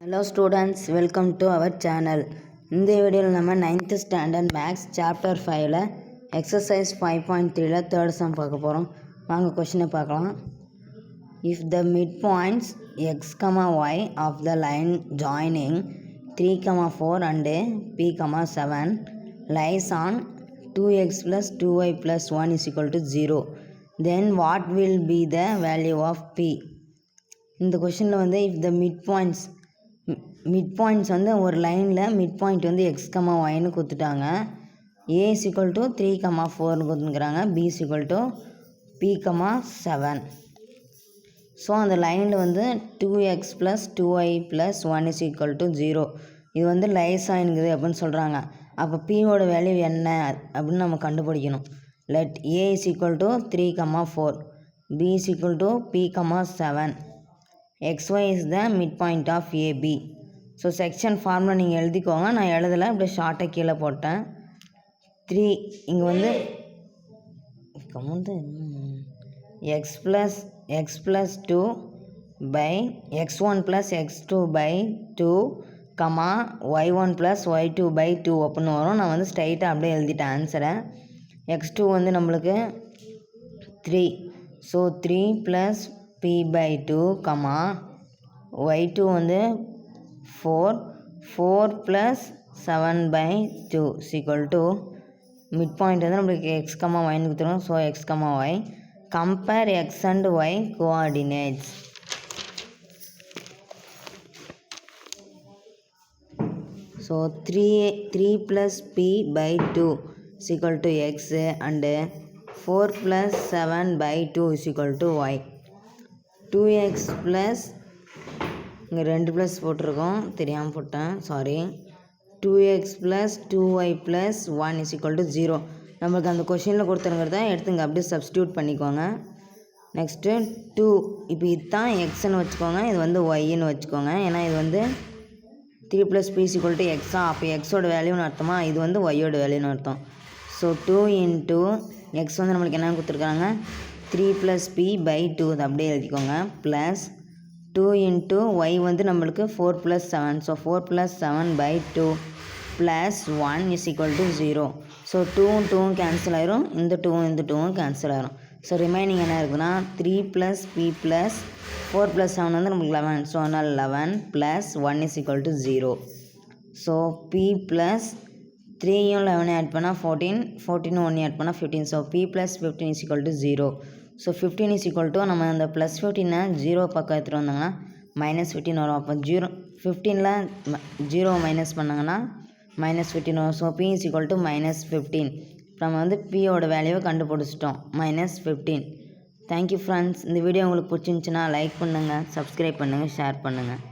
Hello students, welcome to our channel. இந்த வீடியோவில் நம்ம 9th ஸ்டாண்டர்ட் மேக்ஸ் சாப்டர் 5ல எக்ஸசைஸ் 5.3ல தேர்ட் சம் பார்க்க போகிறோம். வாங்க கொஷினை பார்க்கலாம். If the midpoints x, y of the line joining 3, 4 and p, 7 lies on 2x plus 2y plus 1 is equal to 0, then what will be the value of p? இந்த கொஷினில் வந்து if the midpoints வந்து ஒரு லைனில் mid point வந்து x ஒய்னு கொடுத்துட்டாங்க. A is equal to 3, 4னு கொடுத்துருக்குறாங்க. B is equal to p, 7. So அந்த லைனில் வந்து 2x + 2y + 1 is equal to 0 இது வந்து லைஸாக அப்படின்னு சொல்கிறாங்க. அப்போ பியோட வேல்யூ என்ன அப்படின்னு நம்ம கண்டுபிடிக்கணும். Let A is equal to 3, 4, B is equal to p, 7. xy is the midpoint of AB. So section formula நீங்கள் எழுதிக்கோங்க. நான் எழுதலை, அப்படியே ஷார்ட்டாக கீழே போட்டேன். 3 இங்கே வந்து x plus 2 by x1 plus x2 by 2, y1 plus y2 by 2 அப்படின்னு வரும். நான் வந்து ஸ்ட்ரைட்டாக அப்படியே எழுதிட்டேன் ஆன்சரை. x2 வந்து நம்மளுக்கு 3, so 3 plus p by 2, y2 வந்து 4 plus 7 by 2 is equal to midpoint வந்து நம்மளுக்கு x, yன்னு கொடுத்துருவோம். So x, y. Compare x and y coordinates. So 3 plus p by 2 is equal to x and 4 plus 7 by 2 is equal to y. 2x plus இங்கே 2 plus போட்டிருக்கோம், தெரியாமல் போட்டேன், sorry. 2x plus 2y plus 1 is equal to 0. நம்மளுக்கு அந்த கொஷினில் கொடுத்துருங்கிறத எடுத்துங்க அப்படியே substitute பண்ணிக்கோங்க. நெக்ஸ்ட்டு 2, இப்போ இதுதான் எக்ஸ்ன்னு வச்சுக்கோங்க, இது வந்து ஒய்ன்னு வச்சுக்கோங்க. ஏன்னா இது வந்து 3 plus p is equal to x. அப்போ எக்ஸோட வேல்யூன்னு அர்த்தமா, இது வந்து ஒய்யோட வேல்யூன்னு அர்த்தம். ஸோ 2 into எக்ஸ் வந்து நம்மளுக்கு என்ன கொடுத்துருக்காங்க, 3 plus p by 2, அது அப்படியே எழுதிக்கோங்க. ப்ளஸ் 2 into y வந்து நம்மளுக்கு 4 plus 7. So 4 plus 7 by 2 plus 1 is equal to 0. So 2 cancel ஆயிரும், இந்த 2 கேன்சல் ஆயிரும். ஸோ ரிமைனிங் என்ன இருக்குன்னா 3 plus p plus 4 plus 7 வந்து நம்மளுக்கு 11. ஸோ அதனால் 11 plus 1 is equal to 0. So p plus 3யும் 11 ஆட் பண்ணால் 14 1 ஆட் பண்ணால் 15. So p plus 15 is equal to 0. So 15 is equal to நம்ம அந்த ப்ளஸ் 15 0 பக்கம் எடுத்துகிட்டு வந்தாங்கன்னா -15 வரும். அப்போ 15ல் 0 மைனஸ் பண்ணாங்கன்னா -15 வரும். So p is equal to -15. நம்ம வந்து பியோட வேல்யூவை கண்டுபிடிச்சிட்டோம், -15. Thank you friends. இந்த வீடியோ உங்களுக்கு பிடிச்சிருந்துச்சின்னா லைக் பண்ணுங்கள், சப்ஸ்கிரைப் பண்ணுங்கள், ஷேர் பண்ணுங்கள்.